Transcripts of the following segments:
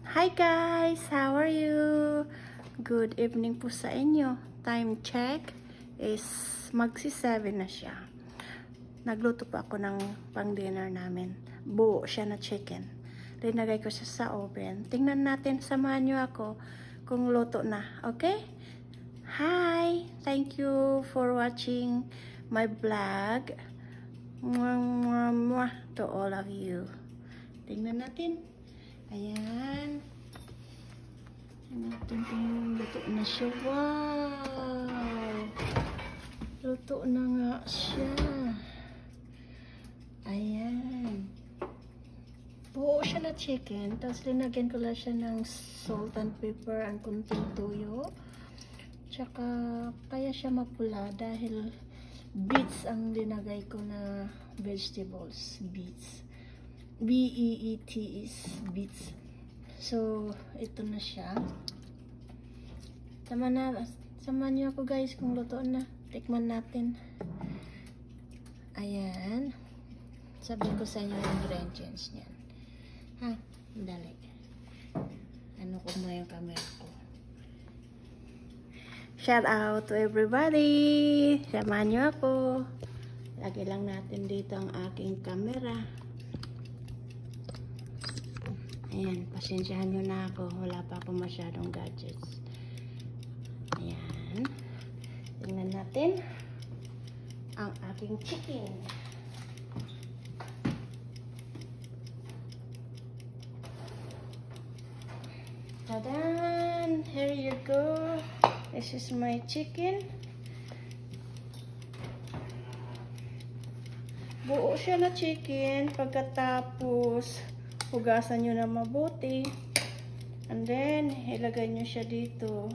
Hi guys! How are you? Good evening po sa inyo. Time check is magsi-7 na siya. Nagluto pa ako ng pang-dinner namin. Buo siya na chicken. Linagay ko siya sa oven. Tingnan natin, samahan nyo ako kung luto na. Okay? Hi! Thank you for watching my vlog. Mwah, mwah, mwah to all of you. Tingnan natin. Ayan. Natin kung luto na siya. Wow! Luto na nga siya. Ayan. Buo siya na chicken. Tapos linagyan ko lang siya ng salt and pepper and kunting tuyo. Tsaka kaya siya mapula dahil beets ang linagay ko na vegetables. Beets. B-E-E-T is beets. So, ito na siya. Samahan niyo ako guys kung luto na. Tikman natin. Ayan. Sabihin ko sa inyo yung ingredients niyan. Ha? Dali. Ano ko mo yung camera ko. Shout out to everybody. Samahan niyo ako. Lagay lang natin dito ang aking camera. Ayan, pasensyahan nyo na ako. Wala pa ako masyadong gadgets. Ayan. Tingnan natin ang aking chicken. Tadan! Here you go. This is my chicken. Buo siya na chicken. Pagkatapos hugasan nyo na mabuti. And then, ilagay nyo siya dito.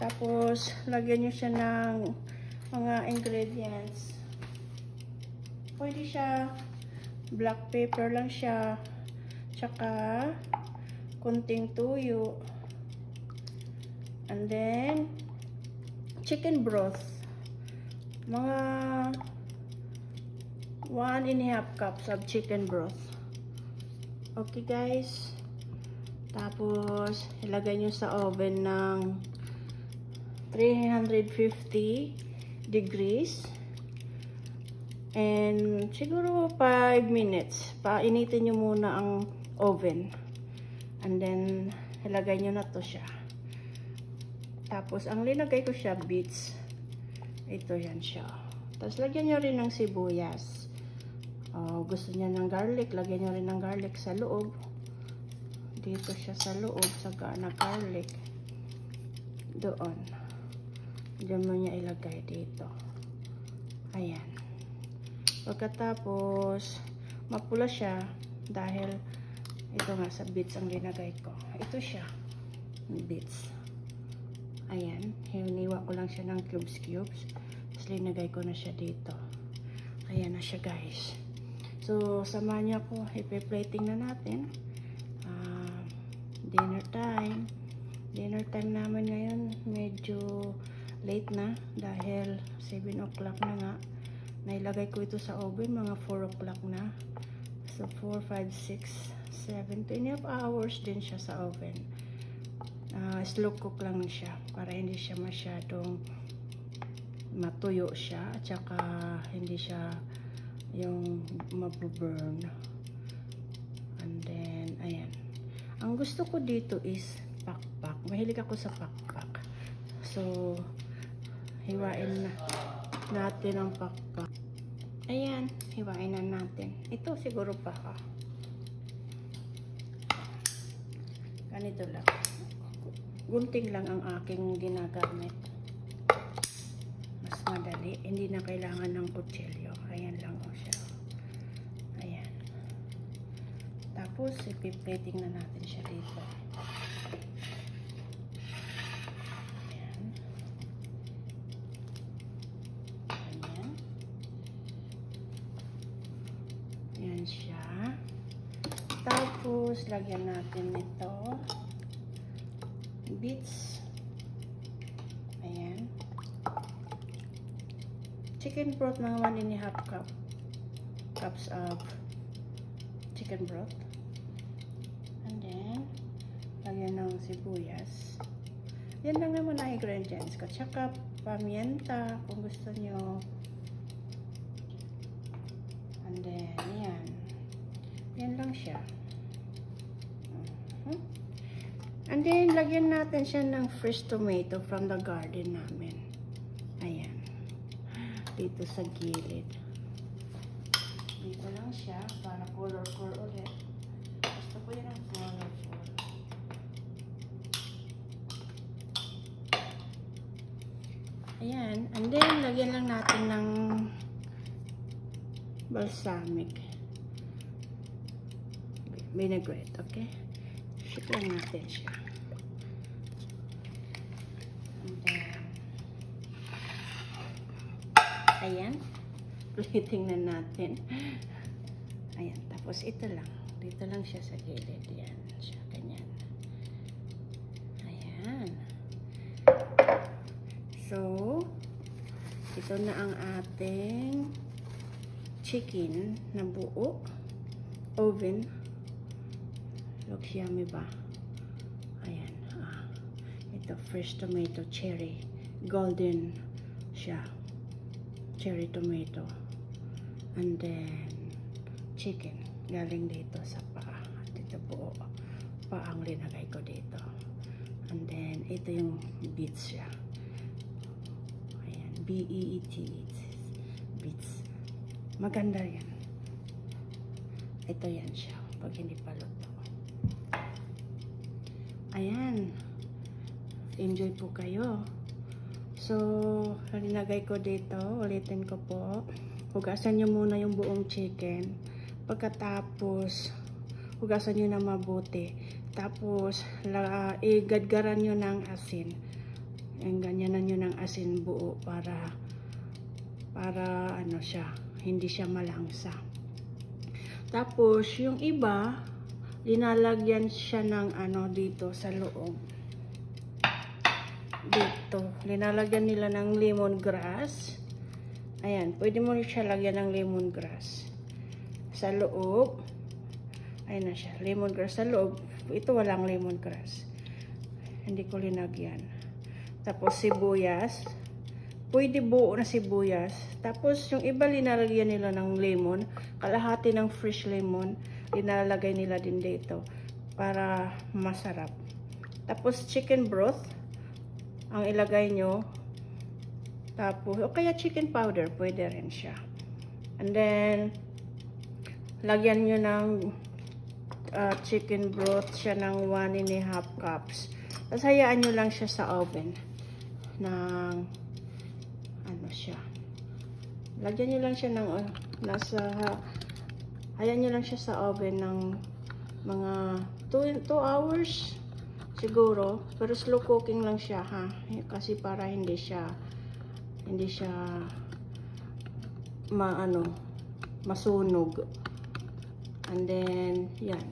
Tapos, lagyan nyo siya ng mga ingredients. Pwede siya, black pepper lang siya. Tsaka, kunting tuyo. And then, chicken broth. Mga 1½ cups of chicken broth. Okay guys. Tapos, ilagay nyo sa oven ng 350 degrees. And siguro 5 minutes. Painitin nyo muna ang oven. And then, ilagay nyo na to siya. Tapos, ang linagay ko siya, beets. Ito yan siya. Tapos, lagyan nyo rin ng sibuyas. Gusto niya ng garlic, lagyan nyo rin ng garlic sa loob. Dito siya sa loob, na garlic. Doon. Diyan mo niya ilagay dito. Ayan. Pagkatapos, mapula siya dahil ito nga sa beets ang linagay ko. Ito siya. Beets. Ayan. Hiniwa ko lang siya ng cubes. Tapos linagay ko na siya dito. Ayan na siya guys. So, samahan niyo ako. Ipe-plating na natin. Dinner time. Dinner time namin ngayon. Medyo late na. Dahil 7 o'clock na nga. Nailagay ko ito sa oven. Mga 4 o'clock na. So, 4, 5, 6, 7. 2½ hours din siya sa oven. Slow cook lang siya. Para hindi siya masyadong matuyo siya. At saka hindi siya yung mabuburn. And then, ayan. Ang gusto ko dito is pakpak. Mahilig ako sa pakpak. So, hiwain na natin ang pakpak. Ayan, hiwain na natin. Ito siguro pa ka. Ganito lang. Gunting lang ang aking ginagamit. Mas madali. Hindi na kailangan ng kutsilyo. Ayan lang o siya. Ayan. Tapos, ipiplating na natin siya dito. Ayan. Ayan. Ayan siya. Tapos, lagyan natin ito. Beets. Ayan. Chicken broth, mga 1½ cups of chicken broth. then, lagyan ng sibuyas. Yan lang naman ang ingredients ko. Tsaka, pamienta, kung gusto nyo. And then, yan. Yan lang siya. And then, lagyan natin siya ng fresh tomato from the garden namin. Ayan. Dito sa gilid. Dito lang siya para colorful ulit. Gusto ko yun ang colorful. Ayan. And then, lagyan lang natin ng balsamic vinaigrette. Okay? Shake lang natin siya. And then, ayan. Tingnan natin. Ayan. Tapos ito lang. Dito lang siya sa gilid. Ayan. Siya. Ganyan. Ayan. So, ito na ang ating chicken na buo. Oven. Looks yummy ba? Ayan. Ito, fresh tomato, cherry. Golden siya. Cherry tomato. And then, chicken. Galing dito sa paa. At ito buo. Paang linagay ko dito. And then, ito yung beets siya. Ayan. B-E-E-T. Beets. Maganda yan. Ito yan siya. Pag hindi pa luto. Ayan. Enjoy po kayo. So, linagay ko dito. Ulitin ko po. Hugasan nyo muna yung buong chicken. Pagkatapos, hugasan nyo na mabuti. Tapos, igadgaran nyo ng asin. Ganyanan nyo ng asin buo para ano siya, hindi siya malangsa. Tapos, yung iba, linalagyan siya ng ano dito sa loob. Dito. Linalagyan nila ng lemongrass. Ayan. Pwede mo siya lagyan ng lemongrass. Sa loob. Ayan na siya. Lemongrass sa loob. Ito walang lemongrass. Hindi ko linagyan. Tapos sibuyas. Pwede buo na sibuyas. Tapos yung iba linalagyan nila ng lemon. Kalahati ng fresh lemon. Linalagay nila din dito. Para masarap. Tapos chicken broth. Ang ilagay nyo. Tapos, o kaya chicken powder, pwede rin siya. And then, lagyan nyo ng chicken broth siya ng 1½ cups. Tapos, hayaan nyo lang siya sa oven. Ng, ano siya. Lagyan nyo lang siya ng, hayaan nyo lang siya sa oven ng mga 2 hours. Siguro, pero slow cooking lang siya ha, kasi para hindi siya masunog. And then yan,